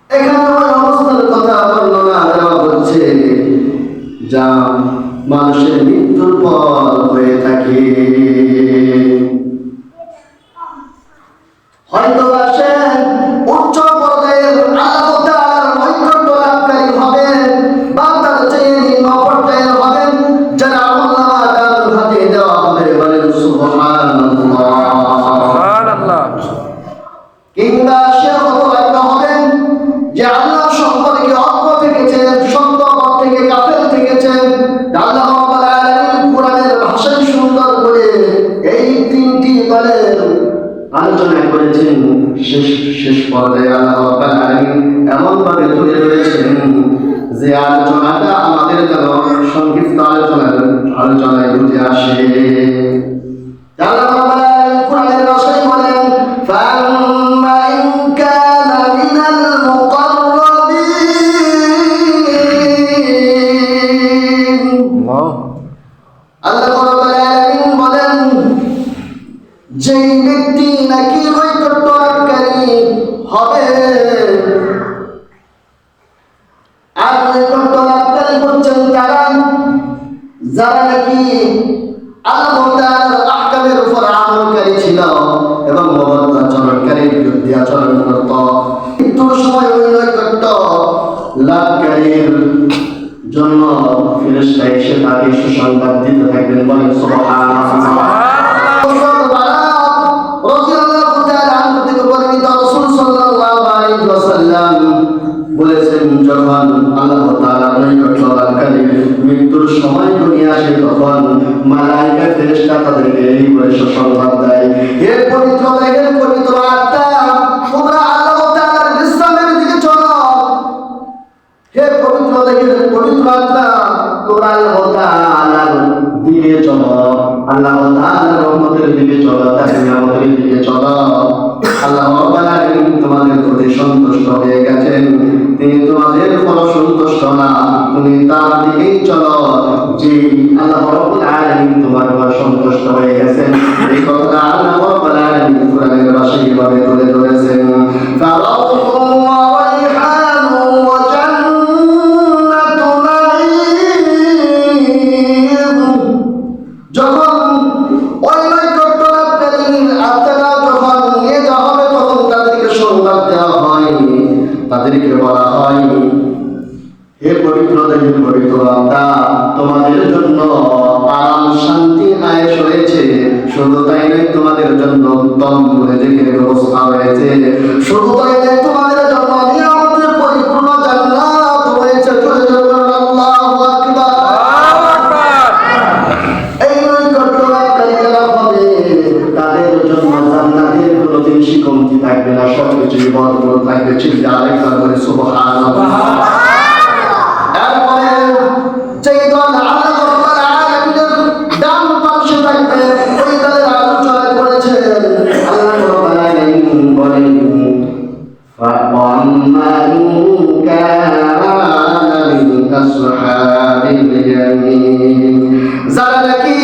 এখানে ওই অবস্থার কথা বর্ণনা দেওয়া হচ্ছে যা মানুষের মৃত্যুর পর হয়ে থাকে। হয়তো সে উচ্চ পর্যায়ের আল্লাহ তাআলার নৈকট্য লাভকারী হবে, বা তার চেয়ে নিম্ন পর্যায়ের হবেন, যারা আমলনামা তার হাতে দেওয়া হবে। বলেন সুবহানাল্লাহ। কিংবা সে হতভাগ্য হবেন যে আল্লাহ সম্পর্কে অজ্ঞ থেকেছেন, সত্য পথ থেকে কাফের থেকেছেন। আল্লাহ রাব্বুল আলামিন কোরআনের ভাষায় সুন্দর করে এই তিনটি দলের আলোচনা করেছেন। শেষ পর্যায়ে আল্লাহ রাব্বুল আলামিন এমন ভাবে তুলে ধরেছেন যে আলোচনাটা আমাদের যেন সংক্ষিপ্ত আলোচনায় বুঝে আসে। আল্লাহ রাব্বুল আলামিন কোরআনের ভাষায় বলেন, ফাম্মা ইন কানা মিনাল মুকাররাবিন। আল্লাহ রাব্বুল আলামিন বলেন, যেই ব্যক্তি নাকি নৈকট্য লাভকারী হবে, আর নৈকট্য লাভকারী হচ্ছেন তারা যারা নাকি আল্লাহ তাআলার আহকামের উপর আমলকারী ছিল এবং অবাধ্য আচরণকারীর বিরুদ্ধে আচরণ করত। মৃত্যুর সময় ওই নৈকট্য লাভকারীর জন্য ফেরেশতা এসে তাকে সুসংবাদ দিতে থাকবেন। বলেন সুবহানাল্লাহ। বলেছেন, যখন আল্লাহ তাআলা নৈকট্য লাভকারী মৃত্যুর সময় ঘনিয়ে আসে, তখন মালায়েকা ফেরেশতা তাদেরকে এই বলে সুসংবাদ দেয়, হে পবিত্র দেহের পবিত্র আত্মা, তোমরা আল্লাহ তাআলার বিশ্রামের দিকে চলো। হে পবিত্র দেহের পবিত্র আত্মা, তোমরা আল্লাহ তাআলার দিকে চলো, আল্লাহ তাআলার রহমতের দিকে চলো, তার নিয়ামতের দিকে চলো। আল্লাহ রাব্বুল আলামিন তোমাদের প্রতি সন্তুষ্ট হয়ে গেছেন, তিনি তোমাদের উপর সন্তুষ্ট না, তুমি তার দিকেই চলো। যে আল্লাহ রাব্বুল আলামিন তোমার উপর সন্তুষ্ট হয়ে গেছেন, এই কথাটা আল্লাহ রাব্বুল আলামিন কোরআনের ভাষায় এভাবে তুলে ধরেছেন, ফারাউহুম ওয়া রাইহানুন ওয়া জান্নাতু নাঈম। যখন ওই নৈকট্য লাভকারীর আত্মারা যখন নিয়ে যাওয়া হবে, তখন তাদেরকে সংবাদ দেওয়া হয়, তাদেরকে বলা হয়, হে পবিত্র দেহের পবিত্র আত্মা, তোমাদের জন্য আরাম শান্তি আয়েশ হয়েছে। শুধু তাই নয়, তোমাদের জন্য উত্তম রিজিকের ব্যবস্থা হয়েছে। শুধু তাই নয়, তোমাদের জন্য নিয়ামতের পরিপূর্ণ জান্নাত হয়েছে। চলে যাবেন আল্লাহু আকবার। এই নৈকট্য লাভকারী যারা হবে, তাদের জন্য জান্নাতের কোনো জিনিসই কমতি থাকবে না, সবকিছুই ভরপুর থাকবে। চিন্তা আরেকবার করে সুবহানাল্লাহ। যেই দল আল্লাহ রাব্বুল আলামিনের ডান পাশে থাকবে, ওই দলের আলোচনা করেছেন। আল্লাহ রাব্বুল আলামিন বলেন, ফাআম্মা ইন কানা মিন আসহাবিল ইয়ামিন। যারা নাকি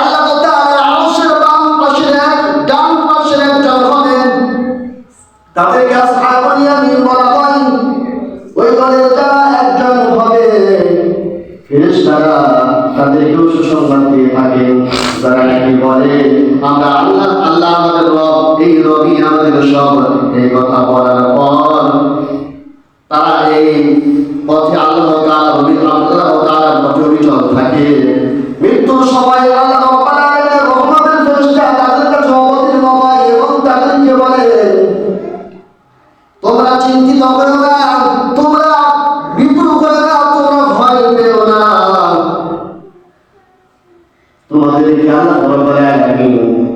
আল্লাহ তাআলার আরশের ডান পাশের একজন হবেন, তাদেরকে আসহাবুল ইয়ামিন বলা হয়। ওই দলের যারা একজন হবে, ফেরেশতারা তাদেরকেও সুসংবাদ দিয়ে থাকেন, যারা নাকি বলে, আমরা আল্লাহ আমাদের রব, এই রবই আমাদের সব। এই কথা বলার পর তারা এই পথে আল্লাহ তাআলার পথে অবিচল থাকে। মৃত্যুর সময় আল্লাহ রাব্বুল আলামিনের রহমতের ফেরেশতা তাদের কাছে অবতীর্ণ হয় এবং তাদেরকে বলে, তোমরা চিন্তিত করো না, তোমরা বিদ্রুপ করো না, তোমরা ভয় পেও না। তোমাদেরকে আল্লাহ রাব্বুল আলামিন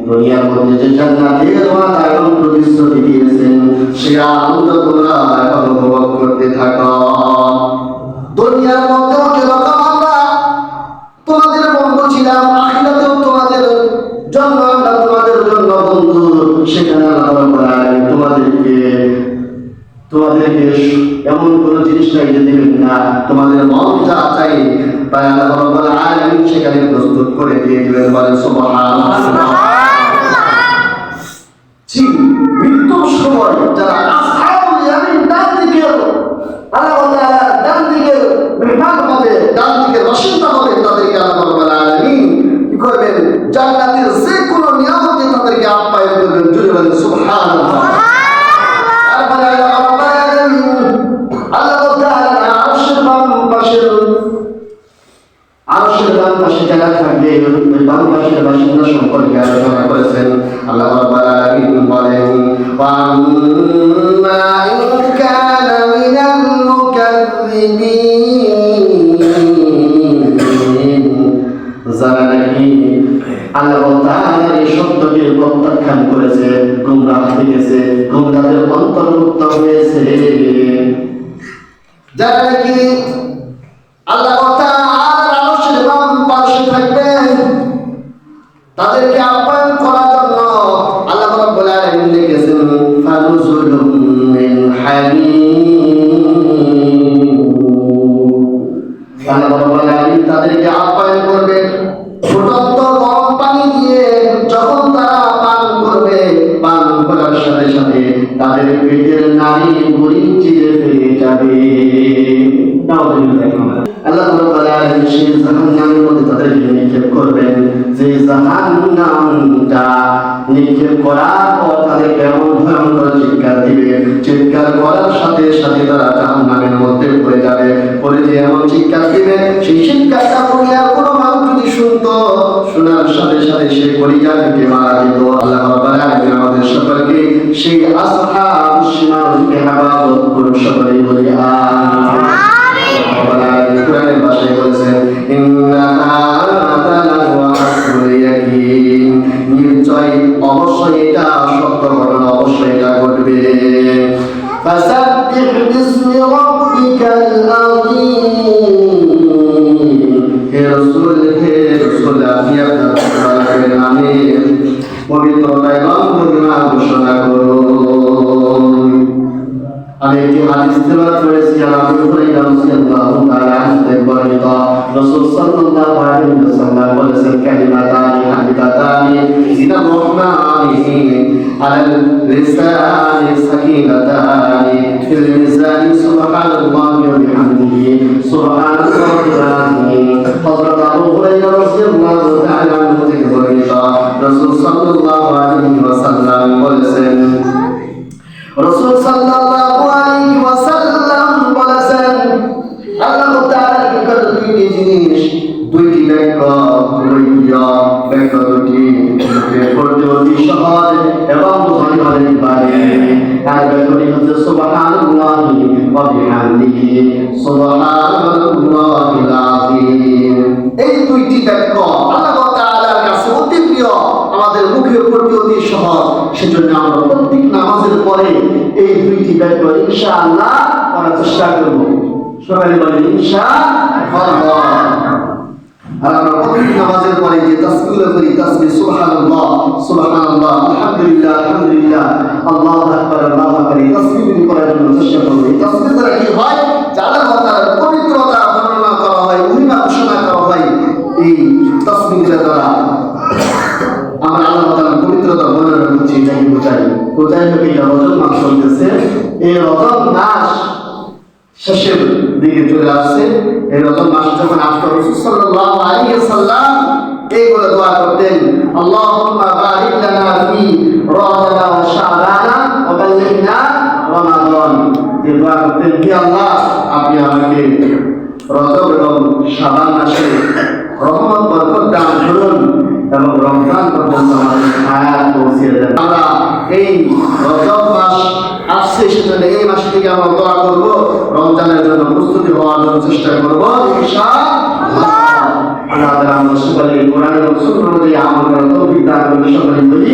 দুনিয়ার মধ্যে যে জান্নাতের ওয়াদা প্রতিশ্রুতি দিয়েছেন, সে আনন্দ তোমরা এখন উপভোগ করতে থাকো। দুনিয়ার মধ্যে যেরকম আমরা তোমাদের বন্ধু ছিলাম, আখিরাতেও তোমাদের জন্য আমরা তোমাদের জন্য বন্ধু। সেখানে আল্লাহ রাব্বুল আলামিন তোমাদেরকে এমন কোন জিনিস চাইতে দেবেন না, তোমাদের মন যা চাই তাই আল্লাহ রাব্বুল আলামিন সেখানে প্রস্তুত করে দিয়ে দিবেন। বলেন সুবহানাল্লাহ। মৃত্যুর সময় যারা আসহাবুল ইয়ামিন ডান দিকে বাসিন্দা সম্পর্কে আলোচনা করেছেন। আল্লাহ রাব্বুল আলামিন বলেন, ওয়া আম্মা ইন কানা মিনাল মুকাজ্জিবিন, যারা নাকি আল্লাহ তাআলার এই সত্যকে প্রত্যাখ্যান করেছে, গোমরাহ হয়ে গেছে, গোমরাহের অন্তর্ভুক্ত হয়েছে, যারা নাকি আল্লাহ তাআলার আরশের বাম পাশে থাকবে, তাদেরকে আহ্বান করার জন্য আল্লাহ রাব্বুল আলামিন লিখেছেন, ফানুজুলুম মিন হামিম। আল্লাহ রাব্বুল আলামিন তাদেরকে আহ্বান করবে ফুটন্ত গরম পানি দিয়ে। যখন তারা পান করবে, পান করার সাথে সাথে তাদের পেটের নাড়ি ভুঁড়ি চিরে ফেলে যাবে। আল্লাহ রাব্বুল আলামিন সেই জাহান্নামের মধ্যে তাদেরকে নিক্ষেপ করবেন, যে জাহান্নামটা নিক্ষেপ করার পর তাদেরকে এমন ভয়ঙ্কর চিৎকার দিবে, চিৎকার করার সাথে সাথে তারা জাহান্নামের মধ্যে পড়ে যাবে। পড়ে যে এমন চিৎকার দিবে, সেই চিৎকারটা দুনিয়ার কোনো মানুষ যদি শুনতো, শোনার সাথে সাথে সে কলিজা থেকে মারা যেত। আল্লাহ রাব্বুল আলামিন আমাদের সকলকে সেই আসহাবুশ শিমাল থেকে হেফাজত করুন, সকলেই বলি আমিন। কোরআনের ভাষায় বলেছেন, ইন্না হাযা লাহুয়া হাক্কুল ইয়াকিন, নিশ্চয় অবশ্যই এটা সত্য ঘটনা, অবশ্যই এটা ঘটবে। ফাসাব্বিহ বিসমি রাব্বিকাল আযীম, হে রাসূল আপনি আপনার নামে পবিত্রতা এবং মহিমা ঘোষণা করুন। আমি একটি হাদিস তেলাওয়াত করেছি, আবু হুরায়রা রাদিয়াল্লাহু তাআলা আনহু বর্ণিত, রাসূল সাল্লাল্লাহু আলাইহি ওয়াসাল্লাম বলেছেন, কালিমাতানি হাবিবাতানি ইলার রাহমানি আলাল লিসানি সাকিনাতানি ফিল মিজানি সুবহানাল্লাহি ওয়া বিহামদিহি সুবহানাল্লাহি ওয়া আযীম। হযরত আবু হুরায়রা রাদিয়াল্লাহু তাআলা আনহু থেকে বর্ণিত, রাসূল সাল্লাল্লাহু আলাইহি ওয়াসাল্লাম বলেছেন, রাসূল সাল্লাল্লাহু আলাইহি ওয়াসাল্লাম বলেছেন, আল্লাহ তাআলার নিকট দুইটি জিনিস, দুইটি বাক্য, বাক্য দুটি পড়তে অতি সহজ এবং বোঝানো অনেক পারে। আর বাক্যটি হচ্ছে সুবহানাল্লাহি ওয়া বিহামদিহি সুবহানাল্লাহিল আযীম। এই দুইটি বাক্য আল্লাহ তাআলার কাছে অতি প্রিয়, আমাদের মুখে পড়তে অতি সহজ। সেজন্য আমরা প্রত্যেক নামাজের পরে এই দুইটি বাক্য ইনশাআল্লাহ পড়ার চেষ্টা করব। সবাই বলে ইনশাআল্লাহ। আর আমরা প্রত্যেক নামাজের পরে যে তাসবিহ করি, তাসবিহ সুবহানাল্লাহ সুবহানাল্লাহ আলহামদুলিল্লাহ আলহামদুলিল্লাহ আল্লাহু আকবার আল্লাহু আকবার, এই তাসবিহগুলি করার জন্য চেষ্টা করব। এই তাসবিহ দ্বারা কি হয়, আল্লাহ তাআলার পবিত্রতা বর্ণনা করা হয়, মহিমা ঘোষণা করা হয়। এই তাসবিহের দ্বারা আমরা আল্লাহ তাআলার পবিত্রতা বর্ণনা করছি, এটাকে বোঝাই। কোথায় থেকে রমজান মাস চলতেছে, এই রমজান মাস শেষের দিকে চলে আসছে। এই রমজান মাস যখন আসতো, রাসূল সাল্লাল্লাহু আলাইহি ওয়াসাল্লাম এইগুলো দোয়া করতেন, আল্লাহুম্মা বারিক লানা ফি রমাদান ওয়া শাবান ওয়া বাল্লিগনা রমাদান। এই দোয়া করতেন, হে আল্লাহ আপনি আমাকে রজব এবং শাবান মাসে রহমত বরকত দান করুন এবং রমজান পর্যন্ত আমাদের হায়াত পৌঁছে দেন। আমরা এই রজব মাস আসছে, সেজন্য এই মাস থেকে আমরা দোয়া করব, রমজানের জন্য প্রস্তুতি হওয়ার জন্য চেষ্টা করব ইনশাআল্লাহ। আল্লাহ তাআলা আমাদের সকলকে কোরআন এবং সুন্নাহ অনুযায়ী আমল করার তৌফিক দান করুন, সকলে বলি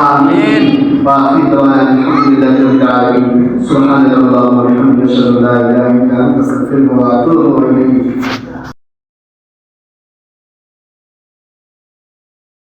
আমিন। ওয়া আখিরু দাওয়ানা আলহামদুলিল্লাহি রাব্বিল আলামিন। সুবহানাল্লাহি ওয়া বিহামদিহি আশহাদু আল্লা ইলাহা ইল্লা আনতা আস্তাগফিরুকা ওয়া আতুবু ইলাইক।